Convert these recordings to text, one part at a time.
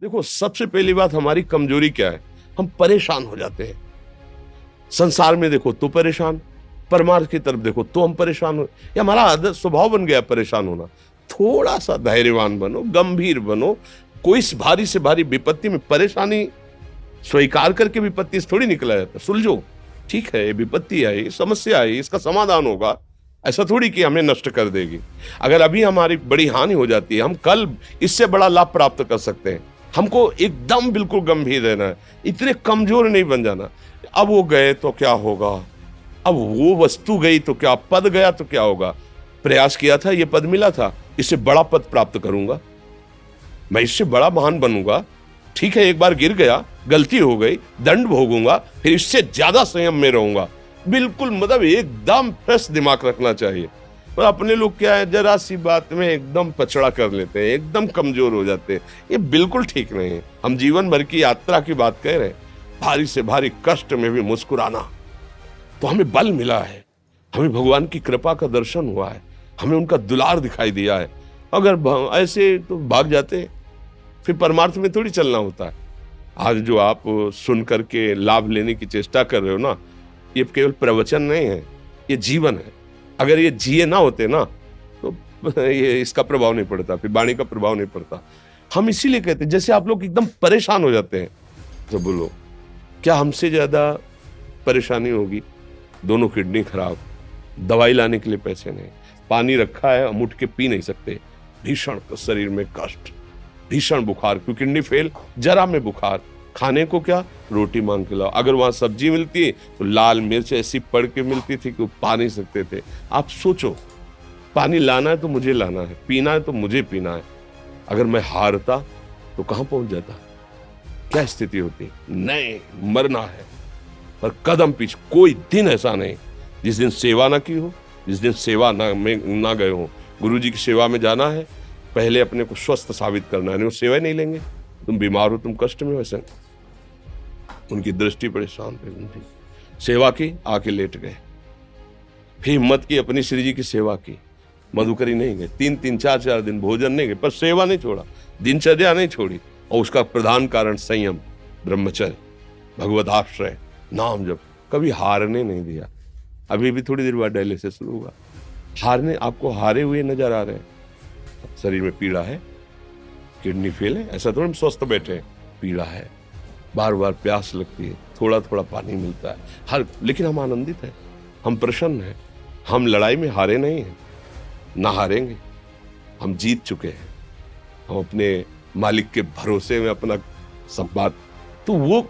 देखो, सबसे पहली बात हमारी कमजोरी क्या है? हम परेशान हो जाते हैं। संसार में देखो तो परेशान, परमार्थ की तरफ देखो तो हम परेशान हो। ये हमारा आदत स्वभाव बन गया परेशान होना। थोड़ा सा धैर्यवान बनो, गंभीर बनो। कोई इस भारी से भारी विपत्ति में परेशानी स्वीकार करके विपत्ति से थोड़ी निकला जाता। सुलझो, ठीक है, ये विपत्ति आई, समस्या आई, इसका समाधान होगा। ऐसा थोड़ी कि हमें नष्ट कर देगी। अगर अभी हमारी बड़ी हानि हो जाती है, हम कल इससे बड़ा लाभ प्राप्त कर सकते हैं। हमको एकदम बिल्कुल गंभीर रहना है, इतने कमजोर नहीं बन जाना। अब वो गए तो क्या होगा, अब वो वस्तु गई तो क्या, पद गया तो क्या होगा। प्रयास किया था, ये पद मिला था, इससे बड़ा पद प्राप्त करूंगा, मैं इससे बड़ा महान बनूंगा। ठीक है, एक बार गिर गया, गलती हो गई, दंड भोगूंगा, फिर इससे ज्यादा संयम में रहूंगा। बिल्कुल, मतलब एकदम फ्रेश दिमाग रखना चाहिए। और अपने लोग क्या है, जरा सी बात में एकदम पछड़ा कर लेते हैं, एकदम कमजोर हो जाते हैं। ये बिल्कुल ठीक नहीं है। हम जीवन भर की यात्रा की बात कह रहे हैं, भारी से भारी कष्ट में भी मुस्कुराना, तो हमें बल मिला है, हमें भगवान की कृपा का दर्शन हुआ है, हमें उनका दुलार दिखाई दिया है। अगर ऐसे तो भाग जाते, फिर परमार्थ में थोड़ी चलना होता है। आज जो आप सुन करके लाभ लेने की चेष्टा कर रहे हो ना, ये केवल प्रवचन नहीं है, ये जीवन है। अगर ये जिए ना होते ना, तो ये इसका प्रभाव नहीं पड़ता, फिर वाणी का प्रभाव नहीं पड़ता। हम इसीलिए कहते हैं, जैसे आप लोग एकदम परेशान हो जाते हैं, तो बोलो क्या हमसे ज्यादा परेशानी होगी? दोनों किडनी खराब, दवाई लाने के लिए पैसे नहीं, पानी रखा है, हम उठ के पी नहीं सकते, भीषण शरीर में कष्ट, भीषण बुखार, क्योंकि किडनी फेल, जरा में बुखार, खाने को क्या, रोटी मांग के लाओ। अगर वहां सब्जी मिलती है तो लाल मिर्च ऐसी पड़ के मिलती थी कि वो पा नहीं सकते थे। आप सोचो, पानी लाना है तो मुझे लाना है, पीना है तो मुझे पीना है। अगर मैं हारता तो कहां पहुंच जाता, क्या स्थिति होती? नहीं, मरना है, पर कदम पीछे। कोई दिन ऐसा नहीं जिस दिन सेवा ना की हो, जिस दिन सेवा ना गए हो। गुरु जी की सेवा में जाना है, पहले अपने को स्वस्थ साबित करना है, नहीं वो सेवा नहीं लेंगे। तुम बीमार हो, तुम कष्ट में हो, ऐसे उनकी दृष्टि परेशान थी। सेवा की, आके लेट गए। फिर हिम्मत की, अपनी श्री जी की सेवा की, मधुकरी नहीं गए, 3-4 दिन भोजन नहीं गए, पर सेवा नहीं छोड़ा, दिनचर्या नहीं छोड़ी। और उसका प्रधान कारण संयम, ब्रह्मचर्य, भगवत आश्रय, नाम जप, कभी हारने नहीं दिया। अभी भी थोड़ी देर बाद डायलिसिस शुरू हुआ। हारने, आपको हारे हुए नजर आ रहे हैं? शरीर में पीड़ा है, किडनी फेल है, ऐसा थोड़ा हम स्वस्थ बैठे हैं। पीड़ा है, बार बार प्यास लगती है, थोड़ा थोड़ा पानी मिलता है, लेकिन हम आनंदित हैं, हम प्रसन्न हैं। हम लड़ाई में हारे नहीं हैं, ना हारेंगे। हम जीत चुके हैं, हम अपने मालिक के भरोसे में अपना सब बात। तो वो,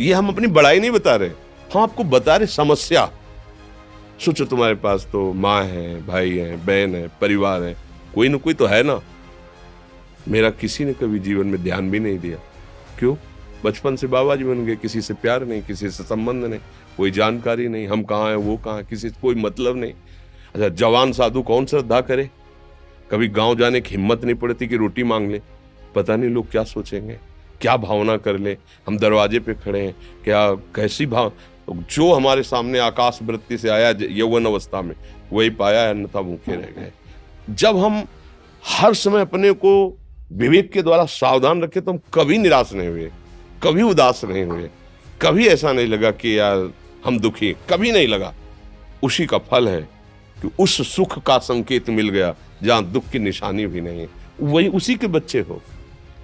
ये हम अपनी बड़ाई नहीं बता रहे, हम आपको बता रहे समस्या। सोचो, तुम्हारे पास तो माँ है, भाई है, बहन है, परिवार है, कोई ना कोई तो है ना। मेरा किसी ने कभी जीवन में ध्यान भी नहीं दिया। क्यों? बचपन से बाबा जी बन गए, किसी से प्यार नहीं, किसी से संबंध नहीं, कोई जानकारी नहीं, हम कहाँ हैं, वो कहाँ है, किसी से कोई मतलब नहीं। अच्छा, जवान साधु कौन श्रद्धा करे? कभी गांव जाने की हिम्मत नहीं पड़ती कि रोटी मांग ले, पता नहीं लोग क्या सोचेंगे, क्या भावना कर ले। हम दरवाजे पे खड़े हैं, क्या कैसी भाव, जो हमारे सामने आकाश वृत्ति से आया यौवन अवस्था में, वही पाया, अन्यथा भूखे रह गए। जब हम हर समय अपने को विवेक के द्वारा सावधान रखे, तो हम कभी निराश नहीं हुए, कभी उदास नहीं हुए, कभी ऐसा नहीं लगा कि यार हम दुखी, कभी नहीं लगा। उसी का फल है कि उस सुख का संकेत मिल गया जहां दुख की निशानी भी नहीं है। वही उसी के बच्चे हो,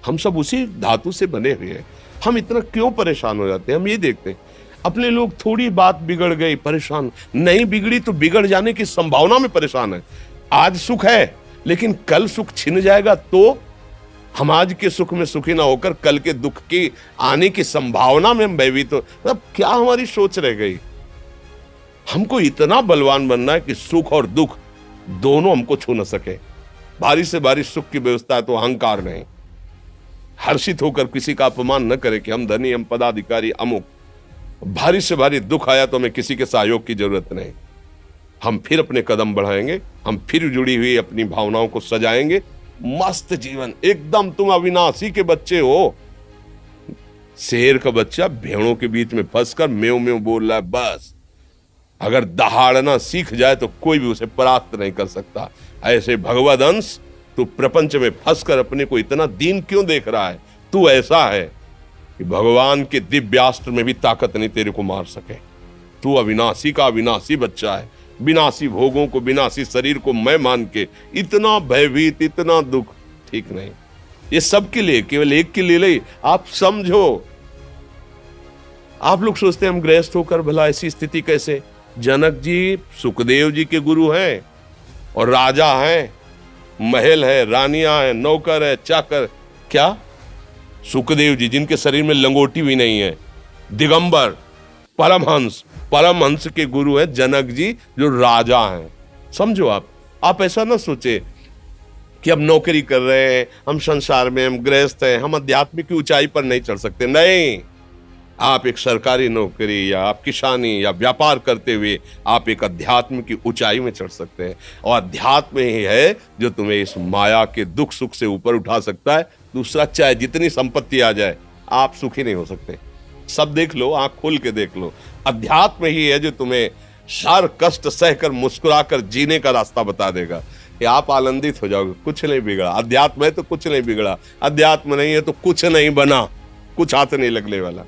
हम सब उसी धातु से बने हुए हैं। हम इतना क्यों परेशान हो जाते हैं? हम ये देखते हैं, अपने लोग थोड़ी बात बिगड़ गई परेशान, नहीं बिगड़ी तो बिगड़ जाने की संभावना में परेशान है। आज सुख है, लेकिन कल सुख छिन जाएगा, तो हम आज के सुख में सुखी ना होकर कल के दुख की आने की संभावना में हम भयभीत हो। मतलब क्या हमारी सोच रह गई? हमको इतना बलवान बनना है कि सुख और दुख दोनों हमको छू न सके। भारी से भारी सुख की व्यवस्था है तो अहंकार नहीं, हर्षित होकर किसी का अपमान न करे कि हम धनी, हम पदाधिकारी, अमुक। भारी से भारी दुख आया तो हमें किसी के सहयोग की जरूरत नहीं, हम फिर अपने कदम बढ़ाएंगे, हम फिर जुड़ी हुई अपनी भावनाओं को सजाएंगे। मस्त जीवन एकदम। तुम अविनाशी के बच्चे हो। शेर का बच्चा भेड़ों के बीच में फंसकर म्यों म्यों बोल रहा है, बस अगर दहाड़ना सीख जाए तो कोई भी उसे परास्त नहीं कर सकता। ऐसे भगवद अंश, तू प्रपंच में फंसकर अपने को इतना दीन क्यों देख रहा है? तू ऐसा है कि भगवान के दिव्यास्त्र में भी ताकत नहीं तेरे को मार सके। तू अविनाशी का अविनाशी बच्चा है, विनाशी भोगों को, विनाशी शरीर को मैं मान के इतना भयभीत, इतना दुख ठीक नहीं। ये सबके लिए, केवल एक के लिए नहीं। आप समझो, आप लोग सोचते हैं हम गृहस्थ होकर भला ऐसी स्थिति कैसे। जनक जी सुखदेव जी के गुरु हैं और राजा हैं, महल है, रानियां हैं, नौकर है, चाकर। क्या सुखदेव जी जिनके शरीर में लंगोटी भी नहीं है, दिगंबर, परमहंस, परमहंस के गुरु हैं जनक जी जो राजा हैं। समझो आप ऐसा ना सोचे कि हम नौकरी कर रहे हैं, हम संसार में, हम गृहस्थ हैं, हम अध्यात्म की ऊंचाई पर नहीं चढ़ सकते। नहीं, आप एक सरकारी नौकरी या आप किसानी या व्यापार करते हुए आप एक अध्यात्म की ऊंचाई में चढ़ सकते हैं। और अध्यात्म ही है जो तुम्हें इस माया के दुख सुख से ऊपर उठा सकता है। दूसरा, चाहे जितनी संपत्ति आ जाए, आप सुखी नहीं हो सकते। सब देख लो, आंख खोल के देख लो, अध्यात्म ही है जो तुम्हें हर कष्ट सहकर मुस्कुराकर जीने का रास्ता बता देगा। कि आप आनंदित हो जाओगे, कुछ नहीं बिगड़ा। अध्यात्म है तो कुछ नहीं बिगड़ा, अध्यात्म नहीं है तो कुछ नहीं बना, कुछ हाथ नहीं लगने वाला।